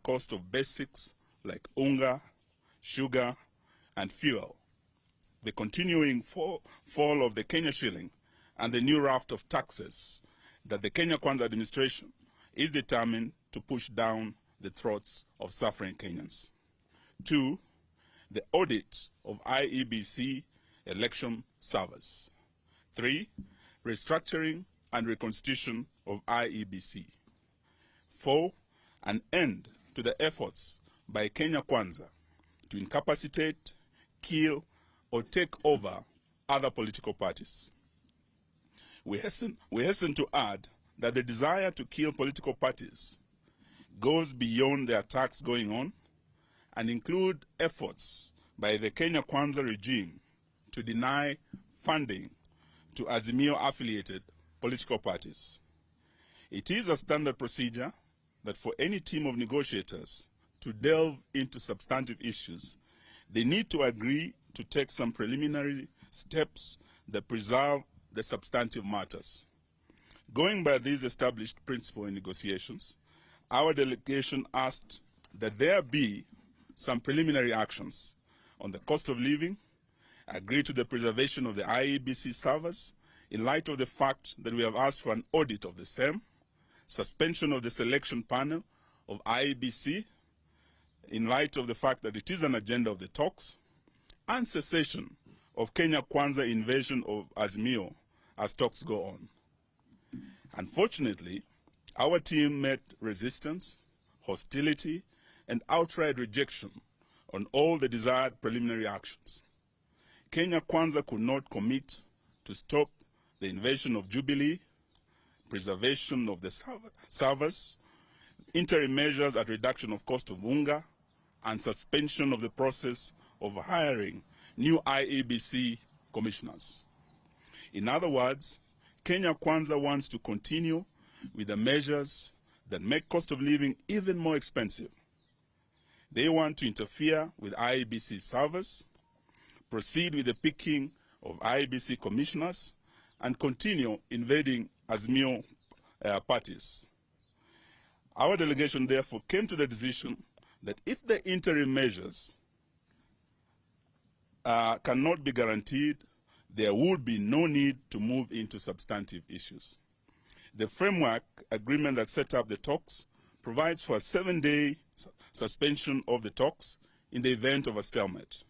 cost of basics like unga, sugar, and fuel, the continuing fall of the Kenya shilling, and the new raft of taxes that the Kenya Kwanza administration is determined to push down the throats of suffering Kenyans. 2, the audit of IEBC election servers. 3, restructuring and reconstitution of IEBC. 4, an end to the efforts by Kenya Kwanza to incapacitate, kill, or take over other political parties. We hasten to add that the desire to kill political parties goes beyond the attacks going on and include efforts by the Kenya Kwanza regime to deny funding to Azimio-affiliated political parties. It is a standard procedure that for any team of negotiators to delve into substantive issues, they need to agree to take some preliminary steps that preserve the substantive matters. Going by these established principles in negotiations, our delegation asked that there be some preliminary actions on the cost of living, agree to the preservation of the IEBC servers in light of the fact that we have asked for an audit of the same, suspension of the selection panel of IEBC in light of the fact that it is an agenda of the talks, and cessation of Kenya Kwanza invasion of Azimio as talks go on. Unfortunately, our team met resistance, hostility, and outright rejection on all the desired preliminary actions. Kenya Kwanza could not commit to stop the invasion of Jubilee, preservation of the servers, interim measures at reduction of cost of unga, and suspension of the process of hiring new IEBC commissioners. In other words, Kenya Kwanza wants to continue with the measures that make cost of living even more expensive. They want to interfere with IEBC servers, proceed with the picking of IEBC commissioners, and continue invading Azimio parties. Our delegation therefore came to the decision that if the interim measures cannot be guaranteed, there would be no need to move into substantive issues. The framework agreement that set up the talks provides for a 7-day suspension of the talks in the event of a stalemate,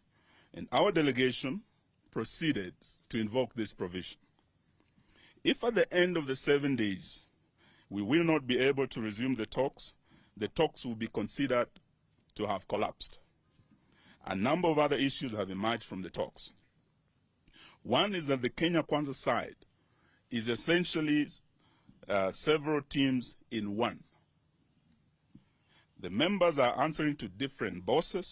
and our delegation proceeded to invoke this provision. If at the end of the 7 days we will not be able to resume the talks will be considered to have collapsed. A number of other issues have emerged from the talks. One is that the Kenya Kwanza side is essentially several teams in one. The members are answering to different bosses,